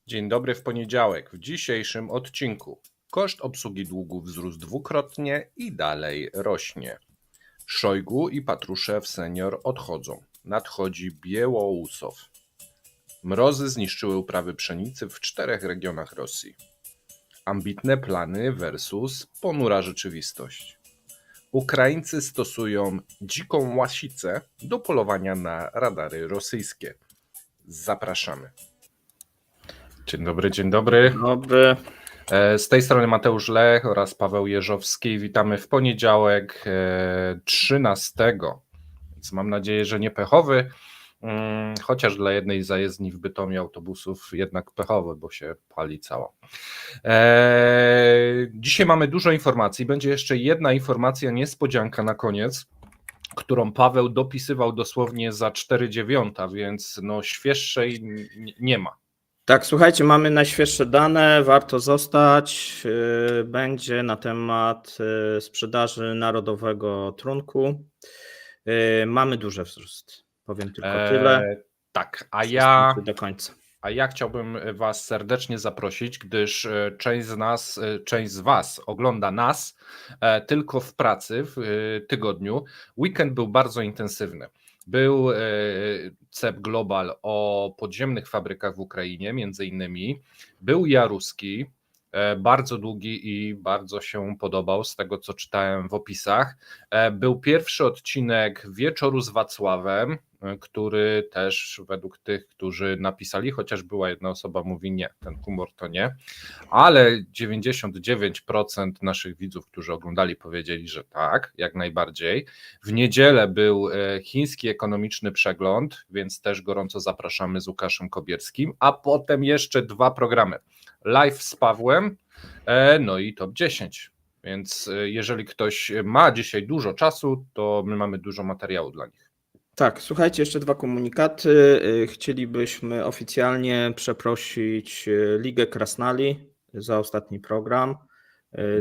Dzień dobry w poniedziałek. W dzisiejszym odcinku koszt obsługi długu wzrósł dwukrotnie i dalej rośnie. Szojgu i Patruszew senior odchodzą. Nadchodzi Białorusow. Mrozy zniszczyły uprawy pszenicy w 4 regionach Rosji. Ambitne plany versus ponura rzeczywistość. Ukraińcy stosują dziką łasicę do polowania na radary rosyjskie. Zapraszamy. Dzień dobry, dzień dobry. Dobry. Z tej strony Mateusz Lech oraz Paweł Jeżowski. Witamy w poniedziałek 13. Więc mam nadzieję, że nie pechowy, chociaż dla jednej zajezdni w Bytomiu autobusów jednak pechowy, bo się pali cała. Dzisiaj mamy dużo informacji. Będzie jeszcze jedna informacja, niespodzianka na koniec, którą Paweł dopisywał dosłownie za 4:09, więc no świeższej nie ma. Tak, słuchajcie, mamy najświeższe dane, warto zostać. Będzie na temat sprzedaży narodowego trunku. Mamy duży wzrost, powiem tylko tyle. Tak, Do końca. A ja chciałbym Was serdecznie zaprosić, gdyż część z Was ogląda nas tylko w pracy w tygodniu. Weekend był bardzo intensywny. Był CEP Global o podziemnych fabrykach w Ukrainie, między innymi. Był Jaruski, bardzo długi i bardzo się podobał z tego, co czytałem w opisach. Był pierwszy odcinek Wieczoru z Wacławem, który też według tych, którzy napisali, chociaż była jedna osoba, mówi nie, ten humor to nie, ale 99% naszych widzów, którzy oglądali, powiedzieli, że tak, jak najbardziej. W niedzielę był chiński ekonomiczny przegląd, więc też gorąco zapraszamy z Łukaszem Kobierskim, a potem jeszcze 2 programy. Live z Pawłem, no i top 10. Więc jeżeli ktoś ma dzisiaj dużo czasu, to my mamy dużo materiału dla nich. Tak, słuchajcie, jeszcze 2 komunikaty. Chcielibyśmy oficjalnie przeprosić Ligę Krasnali za ostatni program.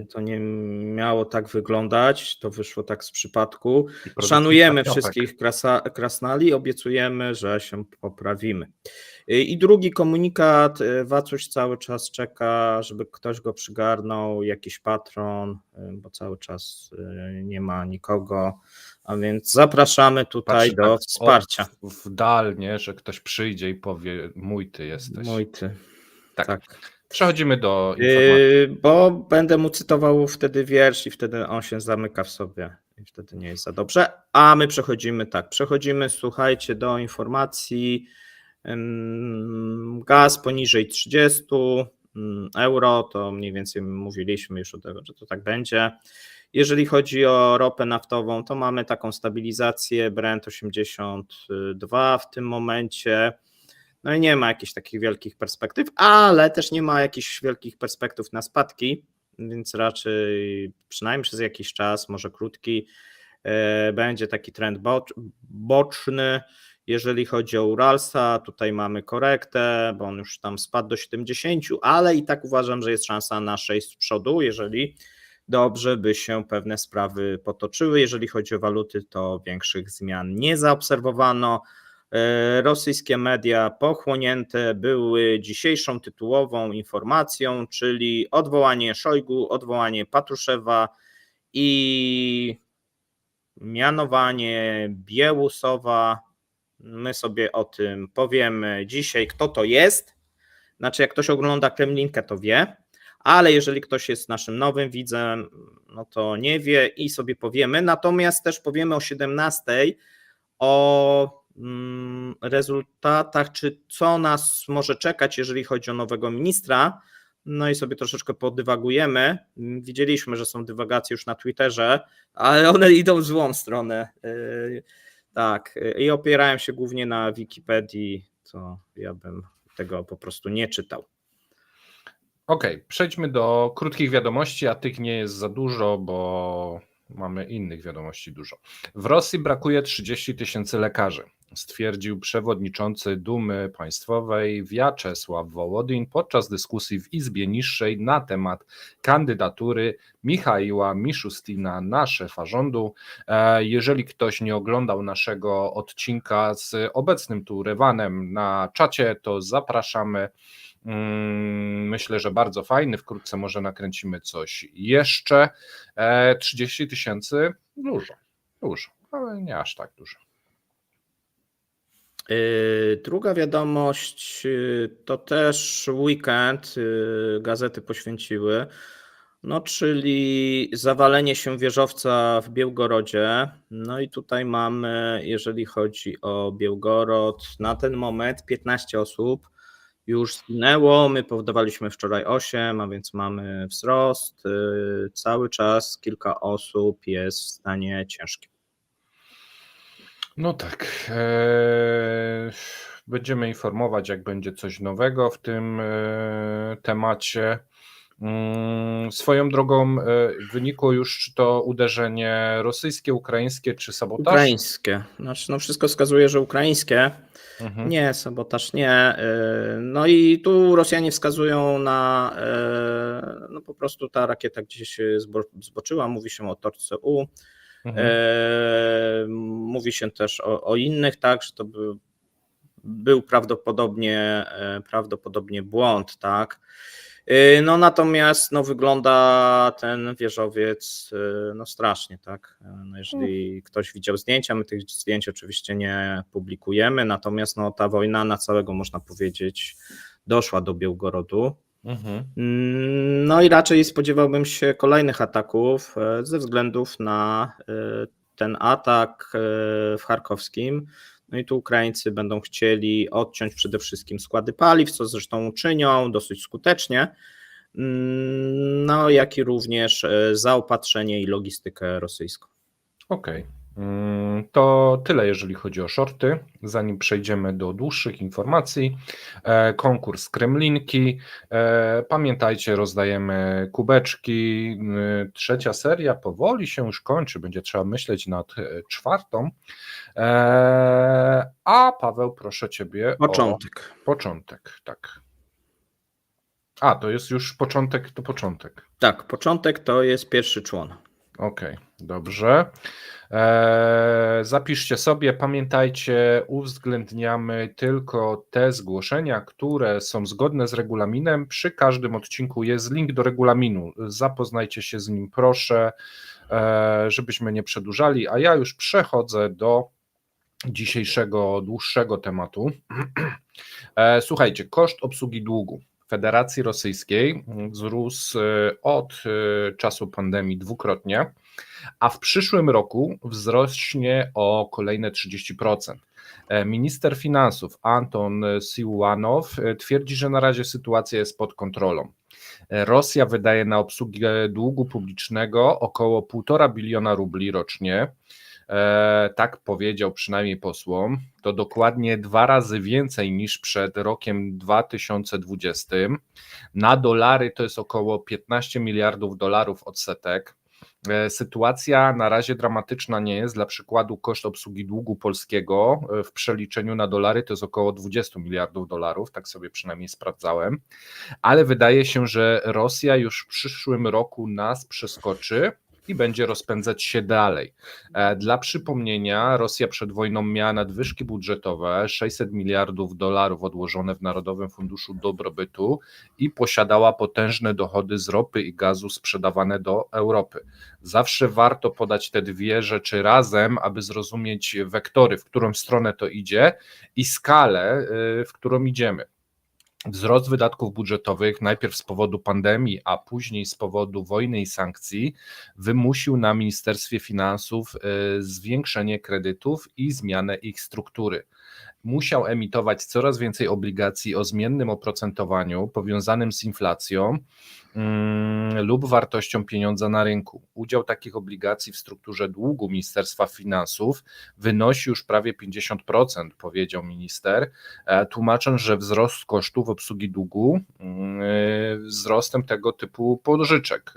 To nie miało tak wyglądać, to wyszło tak z przypadku. Szanujemy wszystkich Krasnali, obiecujemy, że się poprawimy. I drugi komunikat, Wacuś cały czas czeka, żeby ktoś go przygarnął, jakiś patron, bo cały czas nie ma nikogo, a więc zapraszamy tutaj do wsparcia. W dal, nie, że ktoś przyjdzie i powie, mój ty jesteś. Mój ty. Tak. Przechodzimy do informacji. Bo będę mu cytował wtedy wiersz i wtedy on się zamyka w sobie i wtedy nie jest za dobrze. A my przechodzimy, słuchajcie, do informacji. Gaz poniżej 30 euro, to mniej więcej mówiliśmy już o tego, że to tak będzie. Jeżeli chodzi o ropę naftową, to mamy taką stabilizację, Brent 82 w tym momencie. No i nie ma jakichś takich wielkich perspektyw, ale też nie ma jakichś wielkich perspektyw na spadki, więc raczej przynajmniej przez jakiś czas, może krótki, będzie taki trend boczny. Jeżeli chodzi o Uralsa, tutaj mamy korektę, bo on już tam spadł do 70, ale i tak uważam, że jest szansa na 6 z przodu, jeżeli dobrze by się pewne sprawy potoczyły. Jeżeli chodzi o waluty, to większych zmian nie zaobserwowano. Rosyjskie media pochłonięte były dzisiejszą tytułową informacją, czyli odwołanie Szojgu, odwołanie Patruszewa i mianowanie Białorusowa. My sobie o tym powiemy dzisiaj, kto to jest. Znaczy, jak ktoś ogląda Kremlinkę, to wie, ale jeżeli ktoś jest naszym nowym widzem, no to nie wie i sobie powiemy. Natomiast też powiemy o 17:00 o rezultatach, czy co nas może czekać, jeżeli chodzi o nowego ministra. No i sobie troszeczkę podywagujemy. Widzieliśmy, że są dywagacje już na Twitterze, ale one idą w złą stronę. Tak, i opierają się głównie na Wikipedii, to ja bym tego po prostu nie czytał. Okej, przejdźmy do krótkich wiadomości, a tych nie jest za dużo, bo mamy innych wiadomości dużo. W Rosji brakuje 30 000 lekarzy. stwierdził przewodniczący Dumy Państwowej Wiaczesław Wołodin podczas dyskusji w Izbie Niższej na temat kandydatury Michaiła Miszustina na szefa rządu. Jeżeli ktoś nie oglądał naszego odcinka z obecnym tu Rewanem na czacie, to zapraszamy. Myślę, że bardzo fajny. Wkrótce może nakręcimy coś jeszcze. 30 000 dużo, ale nie aż tak dużo. Druga wiadomość to też weekend, gazety poświęciły, no czyli zawalenie się wieżowca w Białgorodzie. No i tutaj mamy, jeżeli chodzi o Białgorod, na ten moment 15 osób już zginęło, my powodowaliśmy wczoraj 8, a więc mamy wzrost. Cały czas kilka osób jest w stanie ciężkim. No tak. Będziemy informować, jak będzie coś nowego w tym temacie. Swoją drogą wynikło już, czy to uderzenie rosyjskie, ukraińskie, czy sabotaż? Ukraińskie. Znaczy, no wszystko wskazuje, że ukraińskie. Mhm. Nie, sabotaż nie. No i tu Rosjanie wskazują na, no po prostu ta rakieta gdzieś zboczyła, mówi się o toczce U. Mówi się też o innych, tak, że to był prawdopodobnie błąd, tak. No natomiast no, wygląda ten wieżowiec no strasznie, tak. No, jeżeli ktoś widział zdjęcia, my tych zdjęć oczywiście nie publikujemy, natomiast no, ta wojna na całego, można powiedzieć, doszła do Białgorodu. No i raczej spodziewałbym się kolejnych ataków ze względów na ten atak w Charkowskim. No i tu Ukraińcy będą chcieli odciąć przede wszystkim składy paliw, co zresztą czynią dosyć skutecznie, no jak i również zaopatrzenie i logistykę rosyjską. Okej. To tyle, jeżeli chodzi o shorty. Zanim przejdziemy do dłuższych informacji, konkurs Kremlinki. Pamiętajcie, rozdajemy kubeczki. Trzecia seria powoli się już kończy, będzie trzeba myśleć nad czwartą. A Paweł, proszę Ciebie Początek. o początek, tak. A, to jest już początek, to początek. Tak, początek to jest pierwszy człon. Okej, dobrze. Zapiszcie sobie, pamiętajcie, uwzględniamy tylko te zgłoszenia, które są zgodne z regulaminem. Przy każdym odcinku jest link do regulaminu. Zapoznajcie się z nim, proszę, żebyśmy nie przedłużali, a ja już przechodzę do dzisiejszego dłuższego tematu. Słuchajcie, koszt obsługi długu Federacji Rosyjskiej wzrósł od czasu pandemii dwukrotnie, a w przyszłym roku wzrośnie o kolejne 30%. Minister finansów Anton Siluanow twierdzi, że na razie sytuacja jest pod kontrolą. Rosja wydaje na obsługę długu publicznego około 1,5 biliona rubli rocznie. Tak powiedział przynajmniej posłom, to dokładnie 2 razy więcej niż przed rokiem 2020. Na dolary to jest około 15 miliardów dolarów odsetek. Sytuacja na razie dramatyczna nie jest. Dla przykładu koszt obsługi długu polskiego w przeliczeniu na dolary to jest około 20 miliardów dolarów, tak sobie przynajmniej sprawdzałem, ale wydaje się, że Rosja już w przyszłym roku nas przeskoczy i będzie rozpędzać się dalej. Dla przypomnienia, Rosja przed wojną miała nadwyżki budżetowe 600 miliardów dolarów odłożone w Narodowym Funduszu Dobrobytu i posiadała potężne dochody z ropy i gazu sprzedawane do Europy. Zawsze warto podać te dwie rzeczy razem, aby zrozumieć wektory, w którą stronę to idzie i skalę, w którą idziemy. Wzrost wydatków budżetowych najpierw z powodu pandemii, a później z powodu wojny i sankcji wymusił na Ministerstwie Finansów zwiększenie kredytów i zmianę ich struktury. Musiał emitować coraz więcej obligacji o zmiennym oprocentowaniu powiązanym z inflacją lub wartością pieniądza na rynku. Udział takich obligacji w strukturze długu Ministerstwa Finansów wynosi już prawie 50%, powiedział minister, tłumacząc, że wzrost kosztów obsługi długu wzrostem tego typu pożyczek,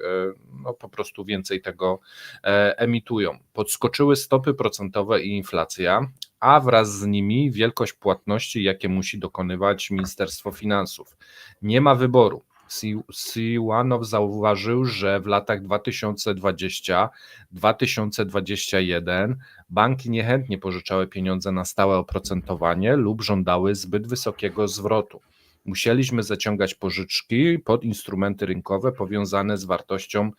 no po prostu więcej tego emitują. Podskoczyły stopy procentowe i inflacja, a wraz z nimi wielkość płatności, jakie musi dokonywać Ministerstwo Finansów. Nie ma wyboru. Siłanow zauważył, że w latach 2020-2021 banki niechętnie pożyczały pieniądze na stałe oprocentowanie lub żądały zbyt wysokiego zwrotu. Musieliśmy zaciągać pożyczki pod instrumenty rynkowe powiązane z wartością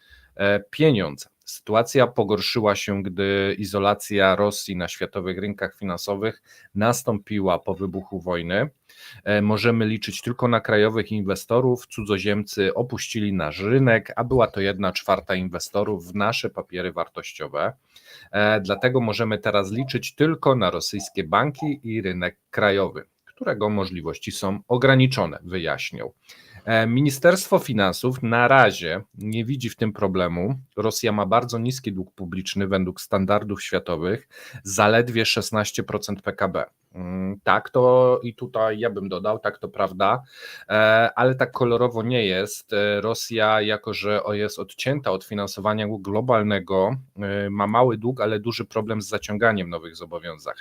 pieniądza. Sytuacja pogorszyła się, gdy izolacja Rosji na światowych rynkach finansowych nastąpiła po wybuchu wojny. Możemy liczyć tylko na krajowych inwestorów, cudzoziemcy opuścili nasz rynek, a była to 1/4 inwestorów w nasze papiery wartościowe. Dlatego możemy teraz liczyć tylko na rosyjskie banki i rynek krajowy, którego możliwości są ograniczone, wyjaśnił. Ministerstwo Finansów na razie nie widzi w tym problemu. Rosja ma bardzo niski dług publiczny według standardów światowych, zaledwie 16% PKB. Tak, to i tutaj ja bym dodał, tak to prawda, ale tak kolorowo nie jest. Rosja, jako że jest odcięta od finansowania globalnego, ma mały dług, ale duży problem z zaciąganiem nowych zobowiązań.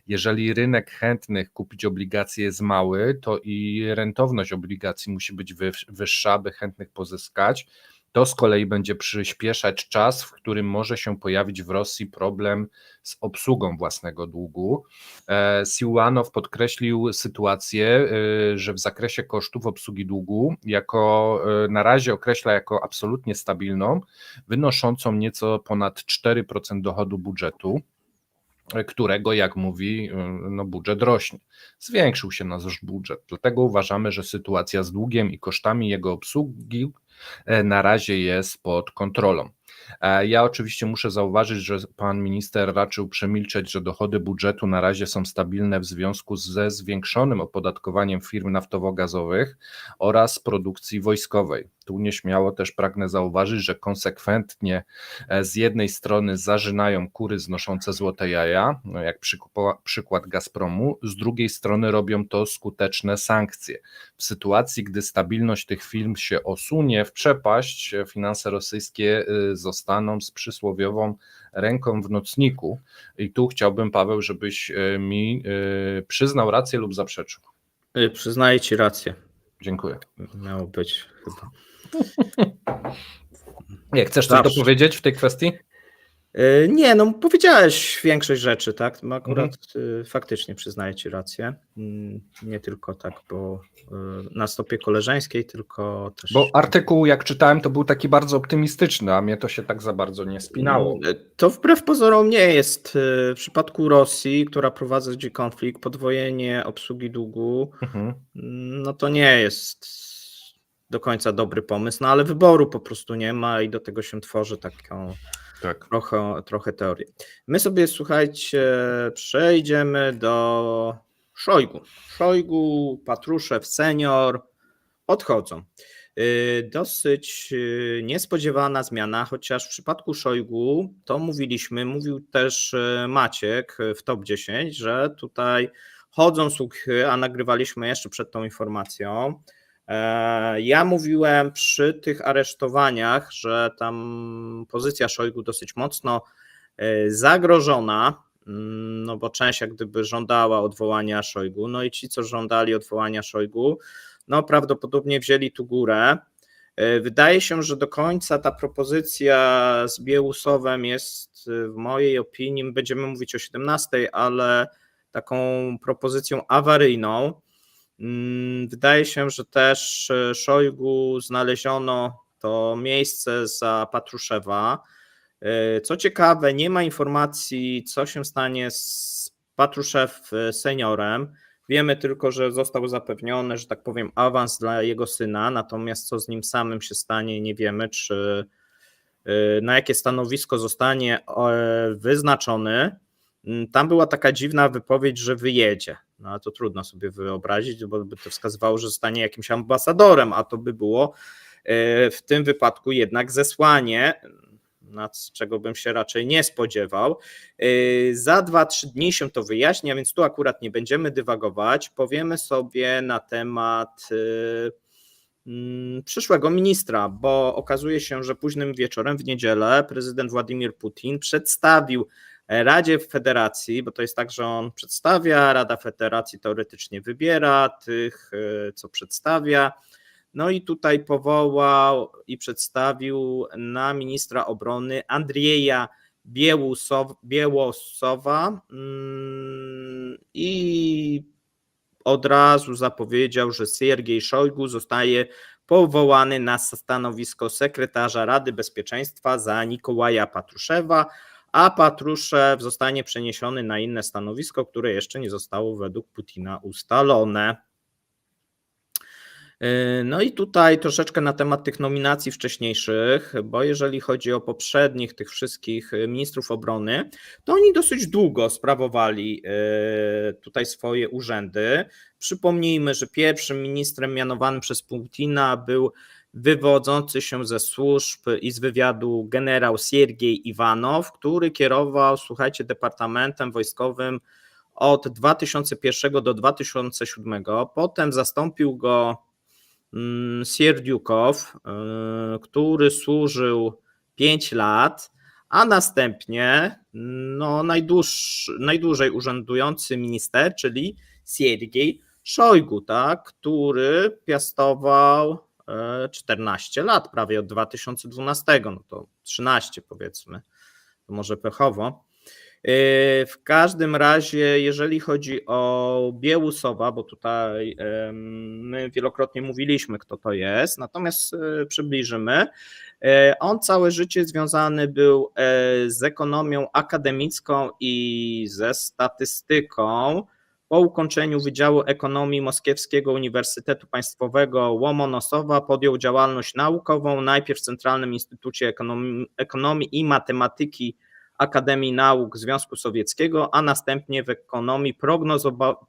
Jeżeli rynek chętnych kupić obligacje jest mały, to i rentowność obligacji musi być wyższa, aby chętnych pozyskać. To z kolei będzie przyspieszać czas, w którym może się pojawić w Rosji problem z obsługą własnego długu. Siłanow podkreślił sytuację, że w zakresie kosztów obsługi długu na razie określa jako absolutnie stabilną, wynoszącą nieco ponad 4% dochodu budżetu, którego, jak mówi, budżet rośnie. Zwiększył się nasz budżet, dlatego uważamy, że sytuacja z długiem i kosztami jego obsługi na razie jest pod kontrolą. Ja oczywiście muszę zauważyć, że pan minister raczył przemilczeć, że dochody budżetu na razie są stabilne w związku ze zwiększonym opodatkowaniem firm naftowo-gazowych oraz produkcji wojskowej. Tu nieśmiało też pragnę zauważyć, że konsekwentnie z jednej strony zażynają kury znoszące złote jaja, jak przykład Gazpromu, z drugiej strony robią to skuteczne sankcje. W sytuacji, gdy stabilność tych firm się osunie w przepaść, finanse rosyjskie zostaną z przysłowiową ręką w nocniku. I tu chciałbym, Paweł, żebyś mi przyznał rację lub zaprzeczył. Przyznaję ci rację. Dziękuję. Miało być chyba. Nie, chcesz coś dopowiedzieć w tej kwestii? Nie, powiedziałeś większość rzeczy, tak? Akurat faktycznie przyznaję ci rację. Nie tylko tak, bo na stopie koleżeńskiej, tylko też... Bo artykuł, jak czytałem, to był taki bardzo optymistyczny, a mnie to się tak za bardzo nie spinało. To wbrew pozorom nie jest. W przypadku Rosji, która prowadzi konflikt, podwojenie obsługi długu, no to nie jest do końca dobry pomysł, ale wyboru po prostu nie ma i do tego się tworzy taką... Tak. Trochę teorię. My sobie, słuchajcie, przejdziemy do Szojgu. Szojgu, Patruszew senior odchodzą. Dosyć niespodziewana zmiana, chociaż w przypadku Szojgu to mówił też Maciek w Top 10, że tutaj chodzą słuchy, a nagrywaliśmy jeszcze przed tą informacją. Ja mówiłem przy tych aresztowaniach, że tam pozycja Szojgu dosyć mocno zagrożona, no bo część jak gdyby żądała odwołania Szojgu, no i ci, co żądali odwołania Szojgu, no prawdopodobnie wzięli tu górę. Wydaje się, że do końca ta propozycja z Biełusowem jest w mojej opinii, będziemy mówić o 17, ale taką propozycją awaryjną. Wydaje się, że też Szojgu znaleziono to miejsce za Patruszewa. Co ciekawe, nie ma informacji, co się stanie z Patruszew seniorem. Wiemy tylko, że został zapewniony, że tak powiem, awans dla jego syna, natomiast co z nim samym się stanie, nie wiemy, czy na jakie stanowisko zostanie wyznaczony. Tam była taka dziwna wypowiedź, że wyjedzie. No ale to trudno sobie wyobrazić, bo by to wskazywało, że zostanie jakimś ambasadorem, a to by było w tym wypadku jednak zesłanie, czego bym się raczej nie spodziewał. Za 2-3 dni się to wyjaśnia, więc tu akurat nie będziemy dywagować. Powiemy sobie na temat przyszłego ministra, bo okazuje się, że późnym wieczorem w niedzielę prezydent Władimir Putin przedstawił Radzie Federacji, bo to jest tak, że on przedstawia, Rada Federacji teoretycznie wybiera tych, co przedstawia. No i tutaj powołał i przedstawił na ministra obrony Andrieja Biełosowa i od razu zapowiedział, że Siergiej Szojgu zostaje powołany na stanowisko sekretarza Rady Bezpieczeństwa za Nikołaja Patruszewa, a Patruszew zostanie przeniesiony na inne stanowisko, które jeszcze nie zostało według Putina ustalone. No i tutaj troszeczkę na temat tych nominacji wcześniejszych, bo jeżeli chodzi o poprzednich tych wszystkich ministrów obrony, to oni dosyć długo sprawowali tutaj swoje urzędy. Przypomnijmy, że pierwszym ministrem mianowanym przez Putina był wywodzący się ze służb i z wywiadu generał Siergiej Iwanow, który kierował, słuchajcie, Departamentem Wojskowym od 2001 do 2007. Potem zastąpił go Sierdziukow, który służył 5 lat, a następnie najdłużej urzędujący minister, czyli Siergiej Szojgu, tak, który piastował 14 lat, prawie od 2012, no to 13 powiedzmy, to może pechowo. W każdym razie, jeżeli chodzi o Biełusowa, bo tutaj my wielokrotnie mówiliśmy, kto to jest, natomiast przybliżymy. On całe życie związany był z ekonomią akademicką i ze statystyką. Po ukończeniu Wydziału Ekonomii Moskiewskiego Uniwersytetu Państwowego Łomonosowa podjął działalność naukową, najpierw w Centralnym Instytucie Ekonomii i Matematyki Akademii Nauk Związku Sowieckiego, a następnie w ekonomii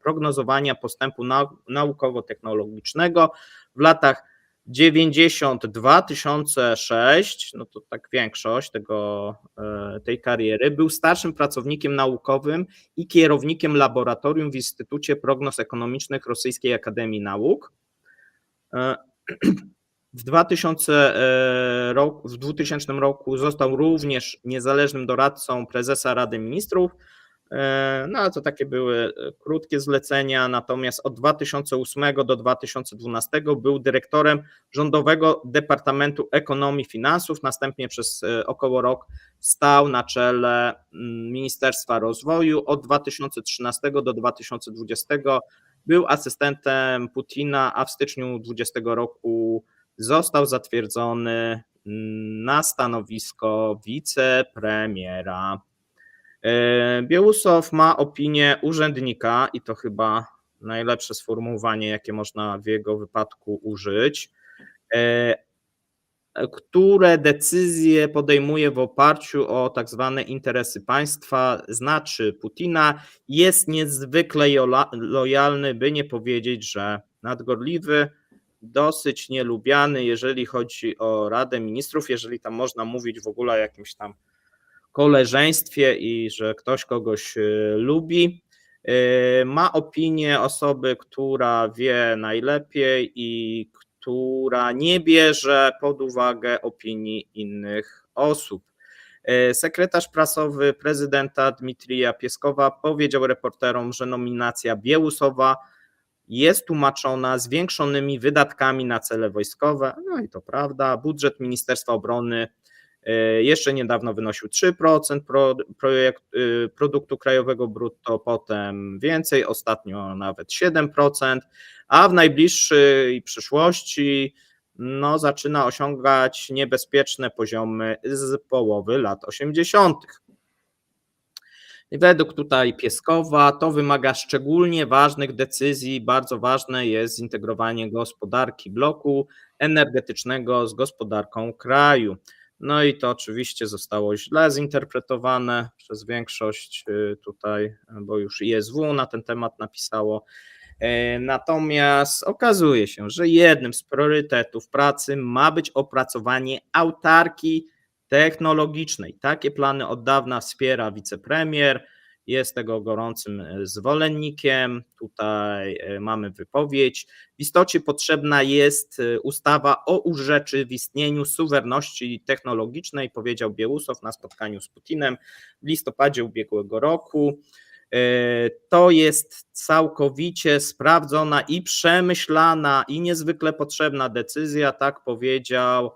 prognozowania postępu naukowo-technologicznego w latach 90-2006, no to tak większość tej kariery, był starszym pracownikiem naukowym i kierownikiem laboratorium w Instytucie Prognoz Ekonomicznych Rosyjskiej Akademii Nauk. W 2000 roku został również niezależnym doradcą prezesa Rady Ministrów, no ale to takie były krótkie zlecenia, natomiast od 2008 do 2012 był dyrektorem Rządowego Departamentu Ekonomii i Finansów, następnie przez około rok stał na czele Ministerstwa Rozwoju, od 2013 do 2020 był asystentem Putina, a w styczniu 2020 roku został zatwierdzony na stanowisko wicepremiera. Biełusow ma opinię urzędnika i to chyba najlepsze sformułowanie, jakie można w jego wypadku użyć, które decyzje podejmuje w oparciu o tak zwane interesy państwa, znaczy Putina, jest niezwykle lojalny, by nie powiedzieć, że nadgorliwy, dosyć nielubiany, jeżeli chodzi o Radę Ministrów, jeżeli tam można mówić w ogóle o jakimś tam koleżeństwie i że ktoś kogoś lubi. Ma opinię osoby, która wie najlepiej i która nie bierze pod uwagę opinii innych osób. Sekretarz prasowy prezydenta Dmitrija Pieskowa powiedział reporterom, że nominacja Biełusowa jest tłumaczona zwiększonymi wydatkami na cele wojskowe, no i to prawda. Budżet Ministerstwa Obrony jeszcze niedawno wynosił 3% produktu krajowego brutto, potem więcej, ostatnio nawet 7%, a w najbliższej przyszłości zaczyna osiągać niebezpieczne poziomy z połowy lat 80. Według tutaj Pieskowa to wymaga szczególnie ważnych decyzji. Bardzo ważne jest zintegrowanie gospodarki bloku energetycznego z gospodarką kraju. No i to oczywiście zostało źle zinterpretowane przez większość tutaj, bo już ISW na ten temat napisało. Natomiast okazuje się, że jednym z priorytetów pracy ma być opracowanie autarkii technologicznej. Takie plany od dawna wspiera wicepremier, jest tego gorącym zwolennikiem. Tutaj mamy wypowiedź. W istocie potrzebna jest ustawa o urzeczywistnieniu suwerenności technologicznej, powiedział Białousław na spotkaniu z Putinem w listopadzie ubiegłego roku. To jest całkowicie sprawdzona i przemyślana i niezwykle potrzebna decyzja, tak powiedział,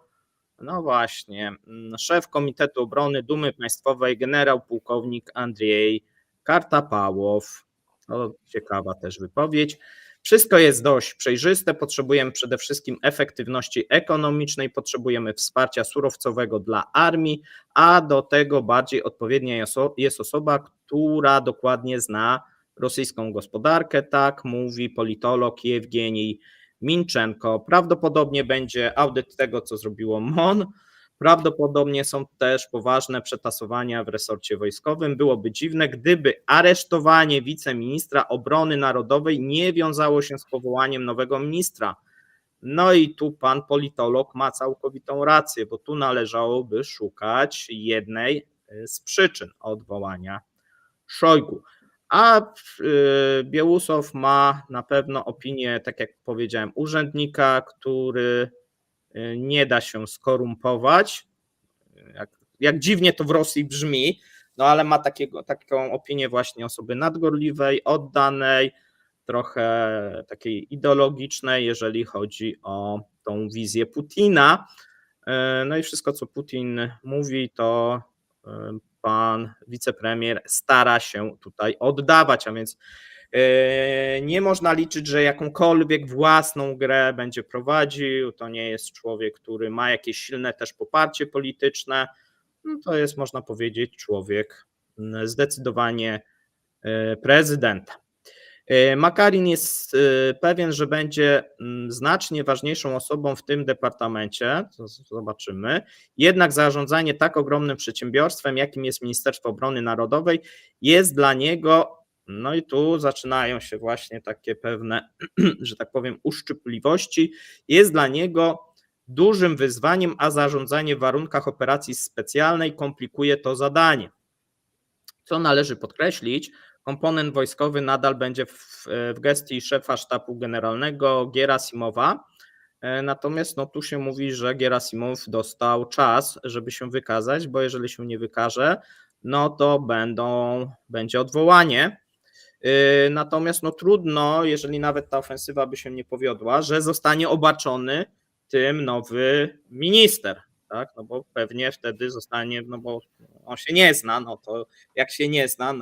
no właśnie, szef Komitetu Obrony Dumy Państwowej generał pułkownik Andrzej Kartapałow. To ciekawa też wypowiedź. Wszystko jest dość przejrzyste, potrzebujemy przede wszystkim efektywności ekonomicznej, potrzebujemy wsparcia surowcowego dla armii, a do tego bardziej odpowiednia jest osoba, która dokładnie zna rosyjską gospodarkę, tak mówi politolog Jewgenij Minczenko. Prawdopodobnie będzie audyt tego, co zrobiło MON. Prawdopodobnie są też poważne przetasowania w resorcie wojskowym. Byłoby dziwne, gdyby aresztowanie wiceministra obrony narodowej nie wiązało się z powołaniem nowego ministra. No i tu pan politolog ma całkowitą rację, bo tu należałoby szukać jednej z przyczyn odwołania Szojgu. A Białusław ma na pewno opinię, tak jak powiedziałem, urzędnika, który nie da się skorumpować. Jak dziwnie to w Rosji brzmi, no ale ma taką opinię właśnie osoby nadgorliwej, oddanej, trochę takiej ideologicznej, jeżeli chodzi o tą wizję Putina. No i wszystko, co Putin mówi, to pan wicepremier stara się tutaj oddawać, a więc nie można liczyć, że jakąkolwiek własną grę będzie prowadził. To nie jest człowiek, który ma jakieś silne też poparcie polityczne. No to jest, można powiedzieć, człowiek zdecydowanie prezydenta. Makarin jest pewien, że będzie znacznie ważniejszą osobą w tym departamencie, to zobaczymy. Jednak zarządzanie tak ogromnym przedsiębiorstwem, jakim jest Ministerstwo Obrony Narodowej, jest dla niego, no i tu zaczynają się właśnie takie pewne, że tak powiem, uszczypliwości, jest dla niego dużym wyzwaniem, a zarządzanie w warunkach operacji specjalnej komplikuje to zadanie. Co należy podkreślić, komponent wojskowy nadal będzie w gestii szefa sztabu generalnego Gierasimowa, natomiast no, tu się mówi, że Gierasimow dostał czas, żeby się wykazać, bo jeżeli się nie wykaże, no to będzie odwołanie. Natomiast no trudno, jeżeli nawet ta ofensywa by się nie powiodła, że zostanie obarczony tym nowy minister, tak? No bo pewnie wtedy zostanie, no bo on się nie zna, no to jak się nie zna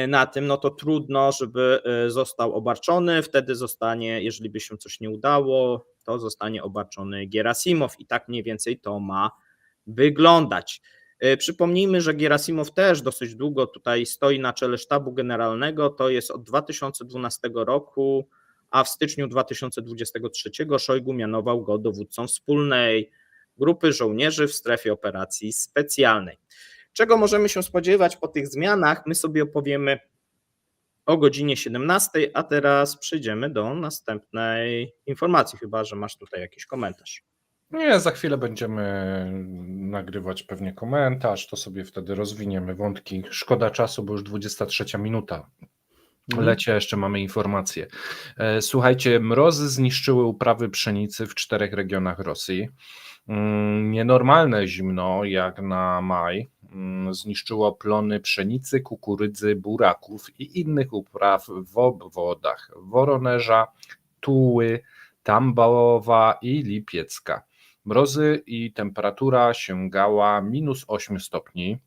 na tym, no to trudno, żeby został obarczony, wtedy zostanie, jeżeli by się coś nie udało, to zostanie obarczony Gierasimow i tak mniej więcej to ma wyglądać. Przypomnijmy, że Gierasimow też dosyć długo tutaj stoi na czele sztabu generalnego, to jest od 2012 roku, a w styczniu 2023 Szojgu mianował go dowódcą wspólnej grupy żołnierzy w strefie operacji specjalnej. Czego możemy się spodziewać po tych zmianach? My sobie opowiemy o godzinie 17, a teraz przejdziemy do następnej informacji, chyba że masz tutaj jakiś komentarz. Nie, za chwilę będziemy nagrywać pewnie komentarz, to sobie wtedy rozwiniemy wątki. Szkoda czasu, bo już 23 minuta. Lecie, jeszcze mamy informacje. Słuchajcie, mrozy zniszczyły uprawy pszenicy w 4 regionach Rosji. Nienormalne zimno, jak na maj, zniszczyło plony pszenicy, kukurydzy, buraków i innych upraw w obwodach Woronerza, Tuły, Tambowa i Lipiecka. Mrozy i temperatura sięgała -8 stopni.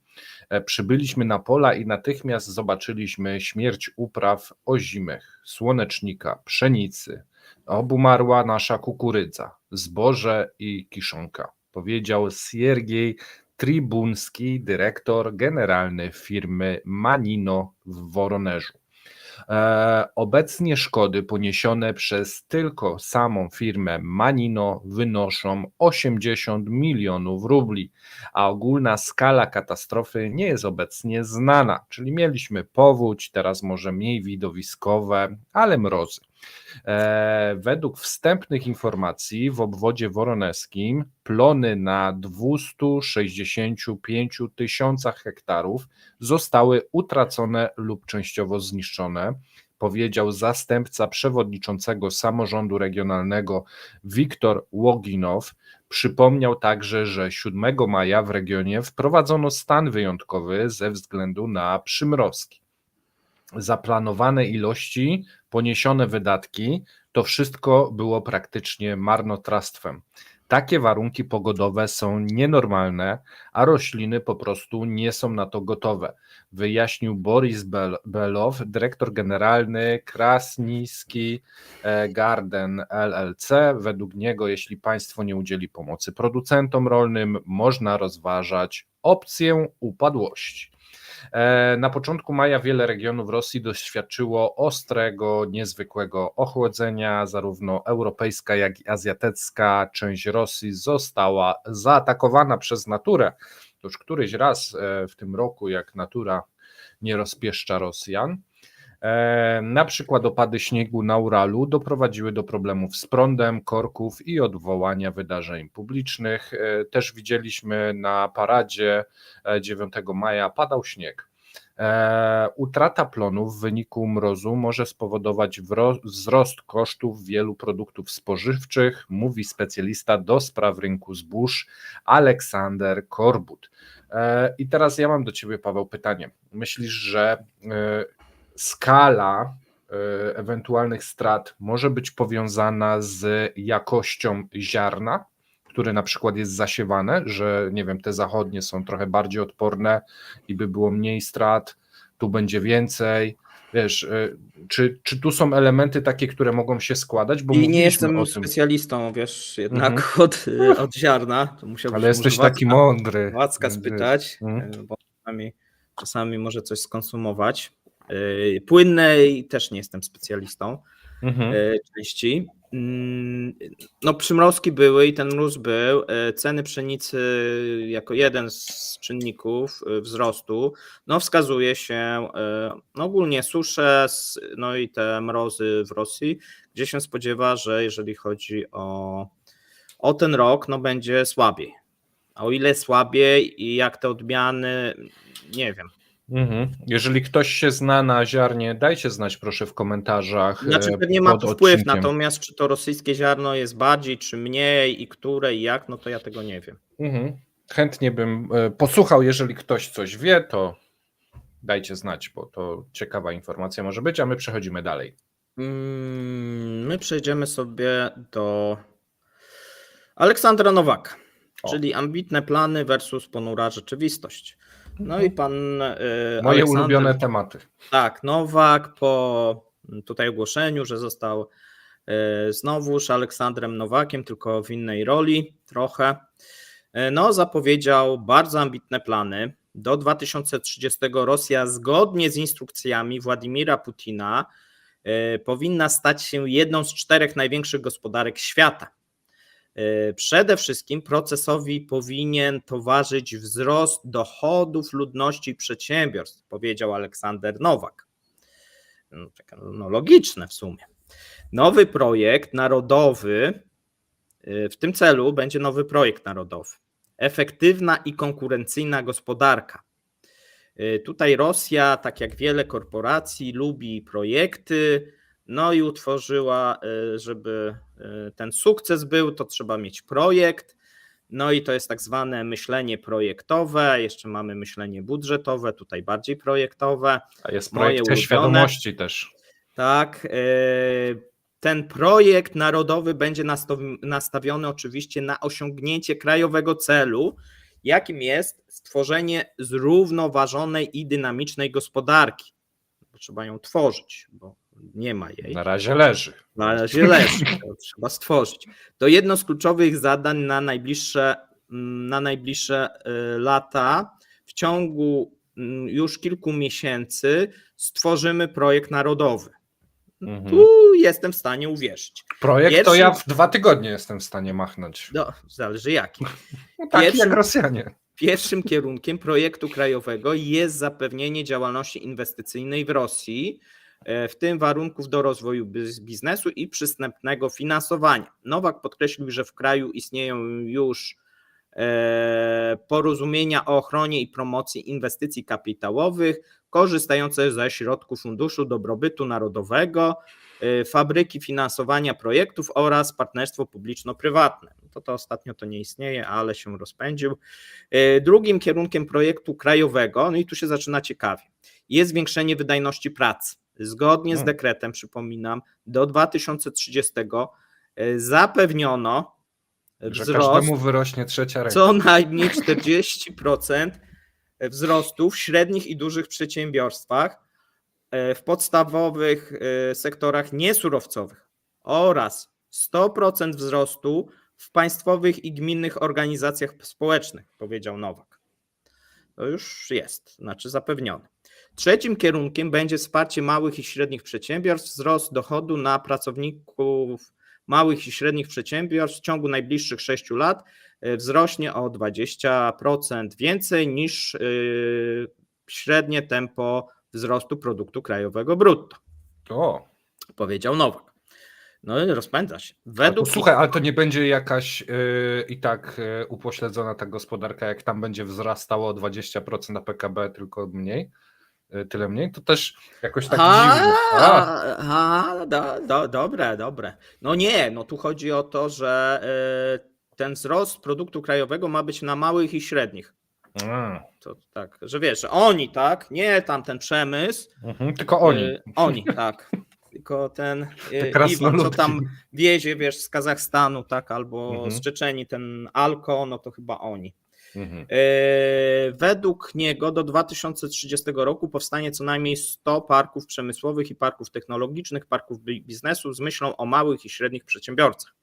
Przybyliśmy na pola i natychmiast zobaczyliśmy śmierć upraw ozimych, słonecznika, pszenicy. Obumarła nasza kukurydza, zboże i kiszonka, powiedział Siergiej Tribunski, dyrektor generalny firmy Manino w Woronerzu. Obecnie szkody poniesione przez tylko samą firmę Manino wynoszą 80 milionów rubli, a ogólna skala katastrofy nie jest obecnie znana, czyli mieliśmy powódź, teraz może mniej widowiskowe, ale mrozy. Według wstępnych informacji w obwodzie woroneskim plony na 265 tysiącach hektarów zostały utracone lub częściowo zniszczone, powiedział zastępca przewodniczącego samorządu regionalnego Wiktor Łoginow. Przypomniał także, że 7 maja w regionie wprowadzono stan wyjątkowy ze względu na przymrozki. Zaplanowane ilości, poniesione wydatki, to wszystko było praktycznie marnotrawstwem. Takie warunki pogodowe są nienormalne, a rośliny po prostu nie są na to gotowe, wyjaśnił Boris Below, dyrektor generalny Krasniski Garden LLC. Według niego, jeśli państwo nie udzieli pomocy producentom rolnym, można rozważać opcję upadłości. Na początku maja wiele regionów Rosji doświadczyło ostrego, niezwykłego ochłodzenia. Zarówno europejska, jak i azjatycka część Rosji została zaatakowana przez naturę. To już któryś raz w tym roku, jak natura nie rozpieszcza Rosjan. Na przykład opady śniegu na Uralu doprowadziły do problemów z prądem, korków i odwołania wydarzeń publicznych. Też widzieliśmy na paradzie 9 maja padał śnieg. Utrata plonów w wyniku mrozu może spowodować wzrost kosztów wielu produktów spożywczych, mówi specjalista do spraw rynku zbóż Aleksander Korbut. I teraz ja mam do ciebie, Paweł, pytanie. Myślisz, że skala ewentualnych strat może być powiązana z jakością ziarna, które na przykład jest zasiewane, że nie wiem, te zachodnie są trochę bardziej odporne i by było mniej strat, tu będzie więcej. Wiesz, czy tu są elementy takie, które mogą się składać? Bo I nie mówiliśmy jestem o tym. specjalistą, wiesz, jednak od ziarna. To musiałbyś Ale jesteś taki mądry. Wacka spytać, Mhm. bo czasami może coś skonsumować. Płynnej też nie jestem specjalistą części. No przymrozki były i ten mróz był. Ceny pszenicy jako jeden z czynników wzrostu, no wskazuje się no ogólnie susze, no i te mrozy w Rosji, gdzie się spodziewa, że jeżeli chodzi o ten rok, no będzie słabiej. A o ile słabiej i jak te odmiany, nie wiem. Jeżeli ktoś się zna na ziarnie, dajcie znać proszę w komentarzach. Znaczy pewnie ma pod to wpływ, odcinkiem. natomiast czy to rosyjskie ziarno jest bardziej, czy mniej i które i jak, no to ja tego nie wiem. Chętnie bym posłuchał, jeżeli ktoś coś wie, to dajcie znać, bo to ciekawa informacja może być, a my przechodzimy dalej. My przejdziemy sobie do Aleksandra Nowaka, czyli ambitne plany versus ponura rzeczywistość. No i pan Moje ulubione tematy. Tak, Nowak po tutaj ogłoszeniu, że został znowuż Aleksandrem Nowakiem, tylko w innej roli trochę, no zapowiedział bardzo ambitne plany. Do 2030 Rosja zgodnie z instrukcjami Władimira Putina powinna stać się jedną z 4 największych gospodarek świata. Przede wszystkim procesowi powinien towarzyszyć wzrost dochodów ludności i przedsiębiorstw, powiedział Aleksander Nowak. No logiczne w sumie. Nowy projekt narodowy, w tym celu będzie nowy projekt narodowy. Efektywna i konkurencyjna gospodarka. Tutaj Rosja, tak jak wiele korporacji, lubi projekty, no i utworzyła, żeby ten sukces był, to trzeba mieć projekt, no i to jest tak zwane myślenie projektowe, jeszcze mamy myślenie budżetowe, tutaj bardziej projektowe. A jest projekt świadomości też. Tak, ten projekt narodowy będzie nastawiony oczywiście na osiągnięcie krajowego celu, jakim jest stworzenie zrównoważonej i dynamicznej gospodarki. Trzeba ją tworzyć, bo nie ma jej. Na razie leży. Na razie leży, to trzeba stworzyć. To jedno z kluczowych zadań na najbliższe lata. W ciągu już kilku miesięcy stworzymy projekt narodowy. Mhm. Tu jestem w stanie uwierzyć. Projekt to ja w 2 tygodnie jestem w stanie machnąć. No, zależy jaki. No, taki Pierwszym- jak Rosjanie. Pierwszym kierunkiem projektu krajowego jest zapewnienie działalności inwestycyjnej w Rosji, w tym warunków do rozwoju biznesu i przystępnego finansowania. Nowak podkreślił, że w kraju istnieją już porozumienia o ochronie i promocji inwestycji kapitałowych korzystające ze środków Funduszu Dobrobytu Narodowego, fabryki finansowania projektów oraz partnerstwo publiczno-prywatne. To ostatnio to nie istnieje, ale się rozpędził. Drugim kierunkiem projektu krajowego, no i tu się zaczyna ciekawie, jest zwiększenie wydajności pracy. Zgodnie z dekretem, przypominam, do 2030 zapewniono Że wzrost każdemu wyrośnie trzecia ręka. co najmniej 40% wzrostu w średnich i dużych przedsiębiorstwach, w podstawowych sektorach niesurowcowych oraz 100% wzrostu w państwowych i gminnych organizacjach społecznych, powiedział Nowak. To już jest, znaczy zapewnione. Trzecim kierunkiem będzie wsparcie małych i średnich przedsiębiorstw, wzrost dochodu na pracowników małych i średnich przedsiębiorstw w ciągu najbliższych 6 lat wzrośnie o 20% więcej niż średnie tempo wzrostu produktu krajowego brutto, O, powiedział Nowak. No i rozpędza się. słuchaj, ale to nie będzie jakaś i tak upośledzona ta gospodarka, jak tam będzie wzrastało o 20% na PKB, tylko mniej? Tyle mniej? To też jakoś tak dziwnie. Dobre. No nie, no tu chodzi o to, że ten wzrost produktu krajowego ma być na małych i średnich. To tak, że wiesz, że oni, tak, nie tamten przemysł. Tylko oni. Oni, tak. Tylko ten Te Iwan, co krasnoludki. tam wiezie, wiesz, z Kazachstanu, tak, albo z Czeczenii, ten Alko, no to chyba oni. Według niego do 2030 roku powstanie co najmniej 100 parków przemysłowych i parków technologicznych, parków biznesu z myślą o małych i średnich przedsiębiorcach.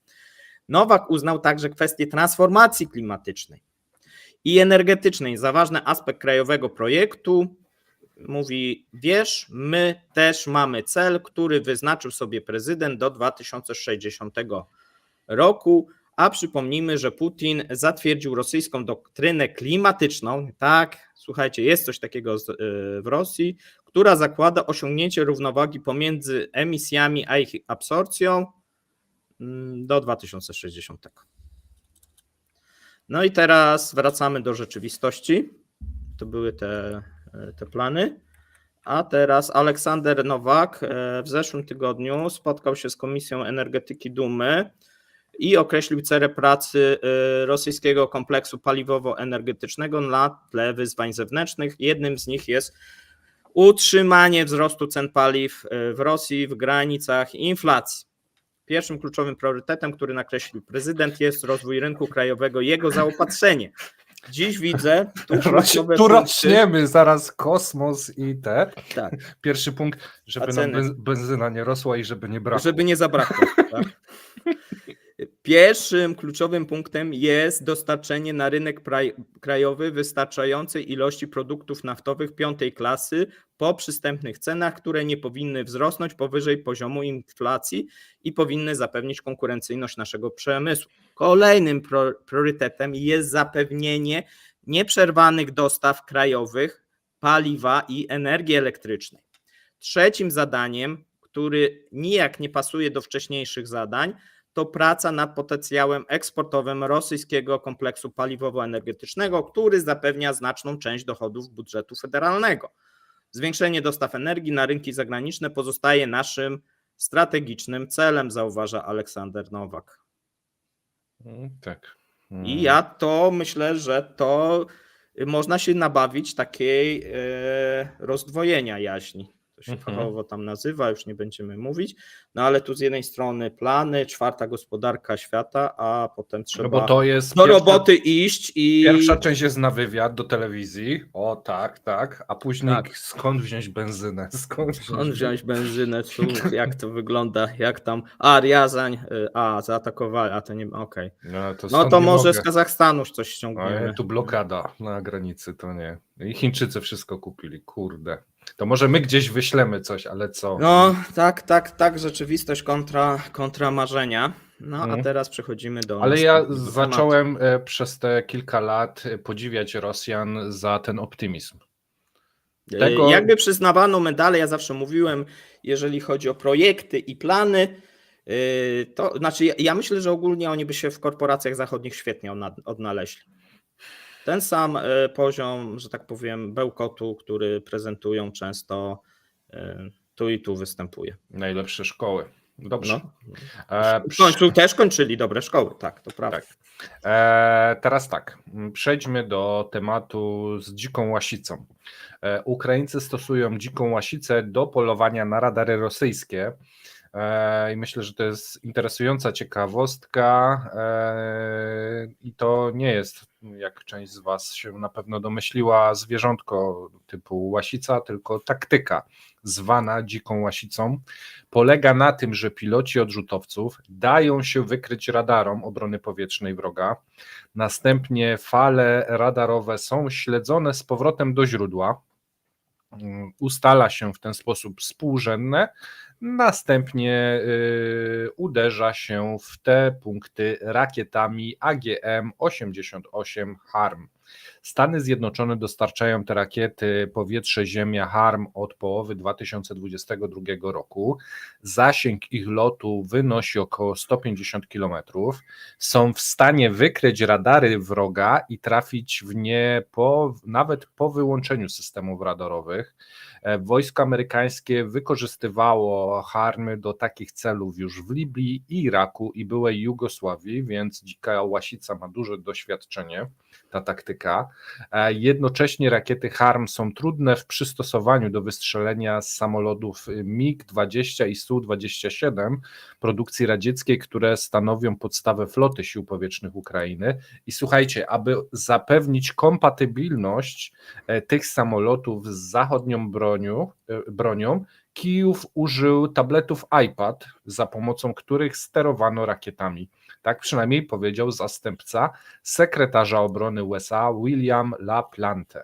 Nowak uznał także kwestię transformacji klimatycznej i energetycznej za ważny aspekt krajowego projektu. Mówi, wiesz, my też mamy cel, który wyznaczył sobie prezydent do 2060 roku, a przypomnijmy, że Putin zatwierdził rosyjską doktrynę klimatyczną. Tak, słuchajcie, jest coś takiego w Rosji, która zakłada osiągnięcie równowagi pomiędzy emisjami a ich absorpcją do 2060. No i teraz wracamy do rzeczywistości. To były te plany. A teraz Aleksander Nowak w zeszłym tygodniu spotkał się z Komisją Energetyki Dumy i określił cele pracy rosyjskiego kompleksu paliwowo-energetycznego na tle wyzwań zewnętrznych. Jednym z nich jest utrzymanie wzrostu cen paliw w Rosji w granicach inflacji. Pierwszym kluczowym priorytetem, który nakreślił prezydent, jest rozwój rynku krajowego i jego zaopatrzenie. Dziś widzę Tu roczniemy zaraz kosmos i te. Tak. Pierwszy punkt, żeby nam benzyna nie rosła i żeby nie brakło. Żeby nie zabrakło. Tak? Pierwszym kluczowym punktem jest dostarczenie na rynek krajowy wystarczającej ilości produktów naftowych 5. klasy po przystępnych cenach, które nie powinny wzrosnąć powyżej poziomu inflacji i powinny zapewnić konkurencyjność naszego przemysłu. Kolejnym priorytetem jest zapewnienie nieprzerwanych dostaw krajowych paliwa i energii elektrycznej. Trzecim zadaniem, który nijak nie pasuje do wcześniejszych zadań, to praca nad potencjałem eksportowym rosyjskiego kompleksu paliwowo-energetycznego, który zapewnia znaczną część dochodów budżetu federalnego. Zwiększenie dostaw energii na rynki zagraniczne pozostaje naszym strategicznym celem, zauważa Aleksander Nowak. Tak. I ja to myślę, że to można się nabawić takiej rozdwojenia jaźni. to się fachowo tam nazywa, już nie będziemy mówić, no ale tu z jednej strony plany, 4. gospodarka świata, a potem No trzeba bo to jest do roboty iść pierwsza i część jest na wywiad do telewizji. O tak, a później tak. skąd wziąć benzynę? Skąd wziąć benzynę, jak to wygląda, jak tam, Riazań, zaatakowali, a to nie, okej. No to, No stąd to nie może mogę. z Kazachstanu coś Ojej, ściągniemy. tu blokada na granicy, to nie. I Chińczycy wszystko kupili, kurde. To może my gdzieś wyślemy coś, ale co? No tak, rzeczywistość kontra marzenia. No a teraz przechodzimy do Ale ja następnego zacząłem przez te kilka lat podziwiać Rosjan za ten optymizm. tematu. Jakby przyznawano medale, ja zawsze mówiłem, jeżeli chodzi o projekty i plany, to znaczy ja myślę, że ogólnie oni by się w korporacjach zachodnich świetnie odnaleźli. Ten sam poziom, że tak powiem, bełkotu, który prezentują często, tu i tu występuje. Najlepsze szkoły. Dobrze. No. Też kończyli dobre szkoły, tak, to prawda. Tak. Teraz tak, przejdźmy do tematu z dziką łasicą. Ukraińcy stosują dziką łasicę do polowania na radary rosyjskie. I myślę, że to jest interesująca ciekawostka i to nie jest, jak część z Was się na pewno domyśliła, zwierzątko typu łasica, tylko taktyka zwana dziką łasicą. Polega na tym, że piloci odrzutowców dają się wykryć radarom obrony powietrznej wroga, następnie fale radarowe są śledzone z powrotem do źródła, ustala się w ten sposób współrzędne, następnie uderza się w te punkty rakietami AGM-88 HARM. Stany Zjednoczone dostarczają te rakiety powietrze-ziemia HARM od połowy 2022 roku. Zasięg ich lotu wynosi około 150 km. Są w stanie wykryć radary wroga i trafić w nie nawet po wyłączeniu systemów radarowych. Wojsko amerykańskie wykorzystywało HARMy do takich celów już w Libii, Iraku i byłej Jugosławii, więc dzika łasica ma duże doświadczenie, ta taktyka. Jednocześnie rakiety HARM są trudne w przystosowaniu do wystrzelenia z samolotów MiG-20 i Su-27 produkcji radzieckiej, które stanowią podstawę floty sił powietrznych Ukrainy. I słuchajcie, aby zapewnić kompatybilność tych samolotów z zachodnią bronią, Kijów użył tabletów iPad, za pomocą których sterowano rakietami. Tak przynajmniej powiedział zastępca sekretarza obrony USA William LaPlante.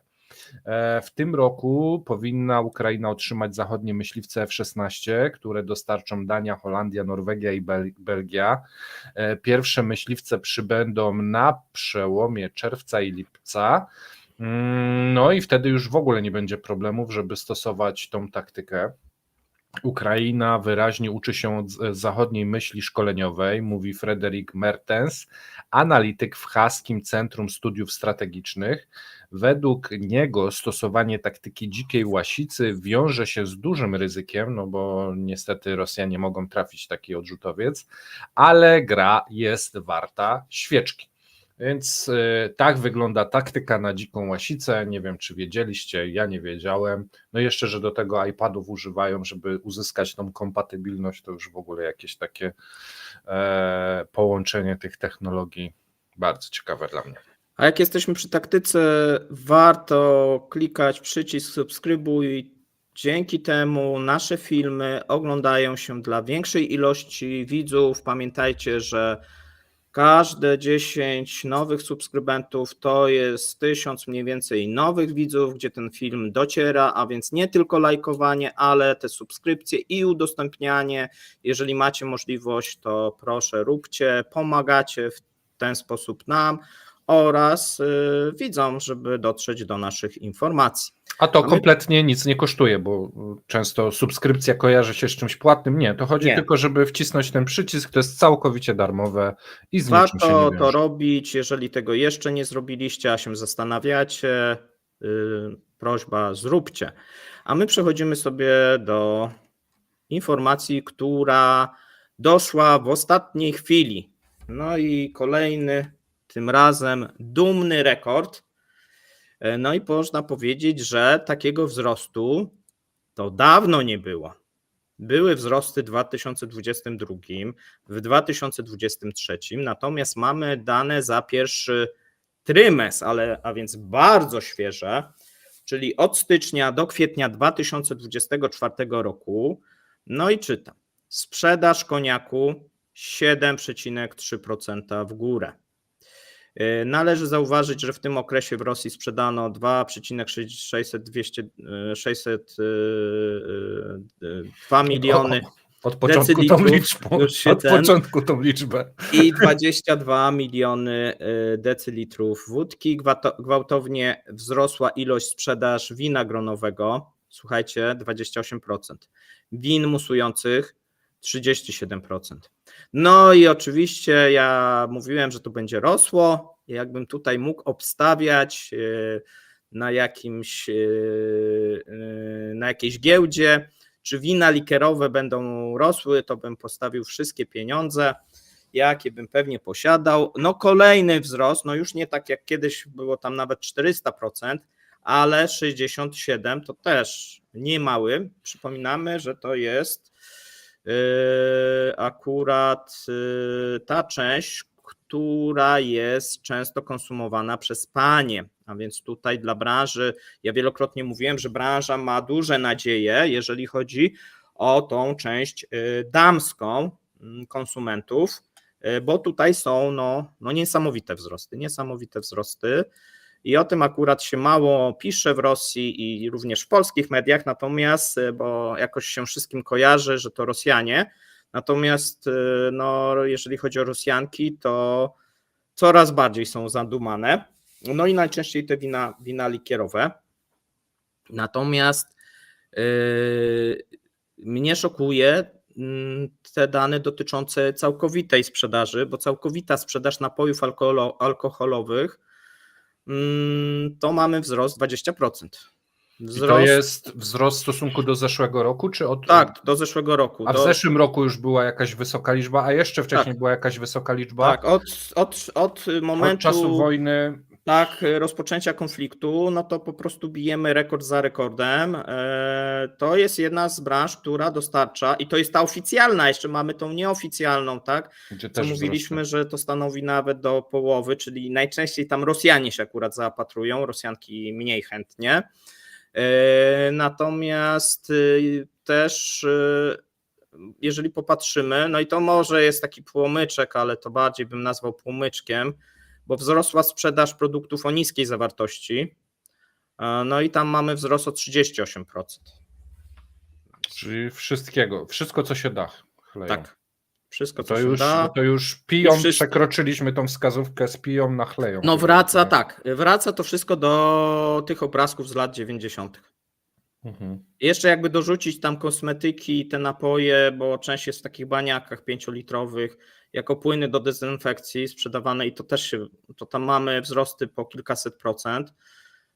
W tym roku powinna Ukraina otrzymać zachodnie myśliwce F-16, które dostarczą Dania, Holandia, Norwegia i Belgia. Pierwsze myśliwce przybędą na przełomie czerwca i lipca. No i wtedy już w ogóle nie będzie problemów, żeby stosować tą taktykę. Ukraina wyraźnie uczy się od zachodniej myśli szkoleniowej, mówi Frederick Mertens, analityk w Haskim Centrum Studiów Strategicznych. Według niego stosowanie taktyki dzikiej łasicy wiąże się z dużym ryzykiem, no bo niestety Rosjanie mogą trafić taki odrzutowiec, ale gra jest warta świeczki. Więc tak wygląda taktyka na dziką łasicę. Nie wiem, czy wiedzieliście, ja nie wiedziałem. No jeszcze, że do tego iPadów używają, żeby uzyskać tą kompatybilność, to już w ogóle jakieś takie połączenie tych technologii bardzo ciekawe dla mnie. A jak jesteśmy przy taktyce, warto klikać przycisk subskrybuj. Dzięki temu nasze filmy oglądają się dla większej ilości widzów. Pamiętajcie, że każde 10 nowych subskrybentów to jest 1000 mniej więcej nowych widzów, gdzie ten film dociera, a więc nie tylko lajkowanie, ale te subskrypcje i udostępnianie. Jeżeli macie możliwość, to proszę róbcie, pomagacie w ten sposób nam oraz widzom, żeby dotrzeć do naszych informacji. A to kompletnie nic nie kosztuje, bo często subskrypcja kojarzy się z czymś płatnym. Nie, to chodzi tylko, żeby wcisnąć ten przycisk, to jest całkowicie darmowe i z niczym się nie wiąże. Warto to robić, jeżeli tego jeszcze nie zrobiliście, a się zastanawiacie, prośba zróbcie. A my przechodzimy sobie do informacji, która doszła w ostatniej chwili. No i kolejny, tym razem dumny rekord. No i można powiedzieć, że takiego wzrostu To dawno nie było. Były wzrosty w 2022, w 2023, natomiast mamy dane za pierwszy trymestr, a więc bardzo świeże, czyli od stycznia do kwietnia 2024 roku. No i czytam. Sprzedaż koniaku 7,3% w górę. Należy zauważyć, że w tym okresie w Rosji sprzedano 2,602 miliony Od początku tą decilitrów, liczbę. Od początku tą liczbę. I 22 miliony decilitrów wódki. Gwałtownie wzrosła ilość sprzedaż wina gronowego, słuchajcie, 28%. Win musujących 37%. No i oczywiście ja mówiłem, że to będzie rosło. Jakbym tutaj mógł obstawiać na jakiejś giełdzie, czy wina likerowe będą rosły, to bym postawił wszystkie pieniądze, jakie bym pewnie posiadał. No kolejny wzrost, no już nie tak jak kiedyś było tam nawet 400%, ale 67% to też nie mały. Przypominamy, że to jest akurat ta część, która jest często konsumowana przez panie, a więc tutaj dla branży, ja wielokrotnie mówiłem, że branża ma duże nadzieje, jeżeli chodzi o tą część damską konsumentów, bo tutaj są niesamowite wzrosty i o tym akurat się mało pisze w Rosji i również w polskich mediach, natomiast, bo jakoś się wszystkim kojarzy, że to Rosjanie, natomiast jeżeli chodzi o Rosjanki, to coraz bardziej są zadumane, no i najczęściej te wina likierowe. Natomiast mnie szokuje te dane dotyczące całkowitej sprzedaży, bo całkowita sprzedaż napojów alkoholowych to mamy wzrost 20%. I to jest wzrost w stosunku do zeszłego roku, czy od... Tak, do zeszłego roku. A w zeszłym roku już była jakaś wysoka liczba, a jeszcze wcześniej była jakaś wysoka liczba? Tak, od momentu... Od czasu wojny... Tak, rozpoczęcia konfliktu, no to po prostu bijemy rekord za rekordem. To jest jedna z branż, która dostarcza, i to jest ta oficjalna, jeszcze mamy tą nieoficjalną, tak? Gdzie co też mówiliśmy, wzrośnie. że to stanowi nawet do połowy, czyli najczęściej tam Rosjanie się akurat zaopatrują, Rosjanki mniej chętnie. Natomiast też jeżeli popatrzymy, no i to może jest taki płomyczek, ale to bardziej bym nazwał płomyczkiem, bo wzrosła sprzedaż produktów o niskiej zawartości, no i tam mamy wzrost o 38%. Czyli wszystko co się da chleją. Tak, wszystko co się da. To już piją, przekroczyliśmy tą wskazówkę z piją na chleją. No wraca to wszystko do tych obrazków z lat 90. Jeszcze jakby dorzucić tam kosmetyki, te napoje, bo część jest w takich baniakach 5-litrowych, jako płyny do dezynfekcji sprzedawane i to tam mamy wzrosty po kilkaset procent,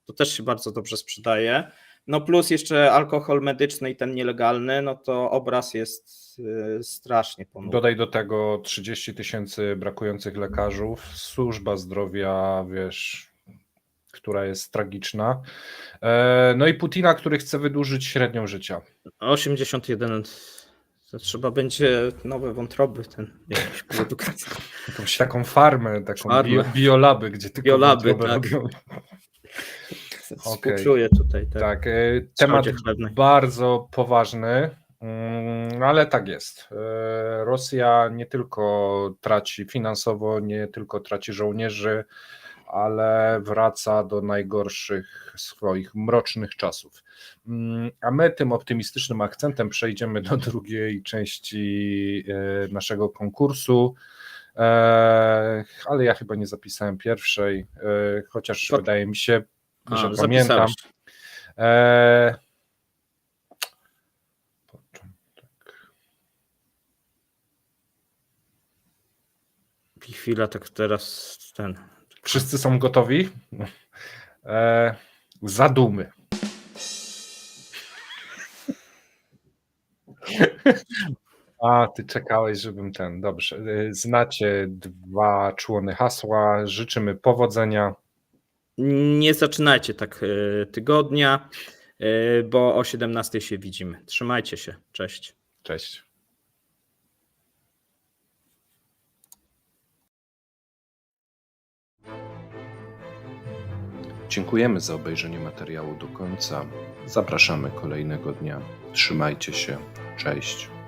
to też się bardzo dobrze sprzedaje. No plus jeszcze alkohol medyczny i ten nielegalny, no to obraz jest strasznie ponury. Dodaj do tego 30 000 brakujących lekarzów, służba zdrowia, która jest tragiczna. No i Putina, który chce wydłużyć średnią życia. 81. To trzeba będzie nowe wątroby, Jakąś taką farmę, biolaby, gdzie tylko wątroby robią. Współczuję tutaj. Tak, temat bardzo poważny, ale tak jest. Rosja nie tylko traci finansowo, nie tylko traci żołnierzy, ale wraca do najgorszych swoich mrocznych czasów. A my tym optymistycznym akcentem przejdziemy do drugiej części naszego konkursu, ale ja chyba nie zapisałem pierwszej, chociaż wydaje mi się, że pamiętam. Chwila, tak teraz Wszyscy są gotowi? Zadumy. A, ty czekałeś, żebym dobrze. Znacie 2 człony hasła. Życzymy powodzenia. Nie zaczynajcie tak tygodnia. bo o 17 się widzimy. Trzymajcie się. Cześć. Cześć. Dziękujemy za obejrzenie materiału do końca. Zapraszamy kolejnego dnia. Trzymajcie się. Cześć.